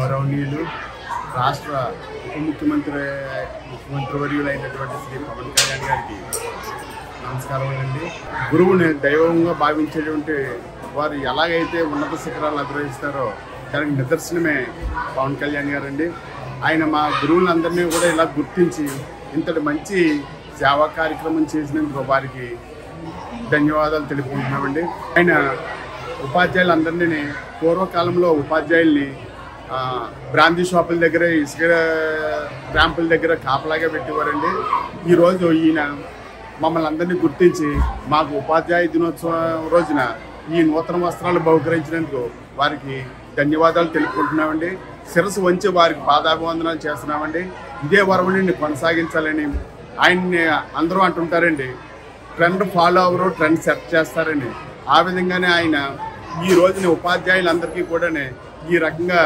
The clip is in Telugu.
గౌరవనీయులు రాష్ట్ర ముఖ్యమంత్రి వర్యులైనటువంటి శ్రీ పవన్ కళ్యాణ్ గారికి నమస్కారం అండి. గురువుని దైవంగా భావించేటువంటి వారు ఎలాగైతే ఉన్నత శిఖరాలు అధిరోహిస్తారో దానికి నిదర్శనమే పవన్ కళ్యాణ్ గారండి. ఆయన మా గురువులందరినీ కూడా ఇలా గుర్తించి ఇంతటి మంచి సేవా కార్యక్రమం చేసినందుకు వారికి ధన్యవాదాలు తెలుపుకుంటున్నామండి. ఆయన ఉపాధ్యాయులందరినీ పూర్వకాలంలో ఉపాధ్యాయుల్ని బ్రాందీ షాపుల దగ్గర, ఇసుక ర్యాంపుల దగ్గర కాపలాగా పెట్టేవారండి. ఈరోజు ఈయన మమ్మల్ని అందరినీ గుర్తించి మాకు ఉపాధ్యాయ దినోత్సవం రోజున ఈ నూతన వస్త్రాలు బహుకరించినందుకు వారికి ధన్యవాదాలు తెలుపుకుంటున్నామండి. శిరస్సు వంచి వారికి పాదాభివందనాలు చేస్తున్నామండి. ఇదే వరవడిని కొనసాగించాలని ఆయన్ని అందరూ అంటుంటారండి, ట్రెండ్ ఫాలో అవరు, ట్రెండ్ సెట్ చేస్తారండి. ఆ విధంగానే ఆయన ఈ రోజున ఉపాధ్యాయులందరికీ కూడా ఈ రకంగా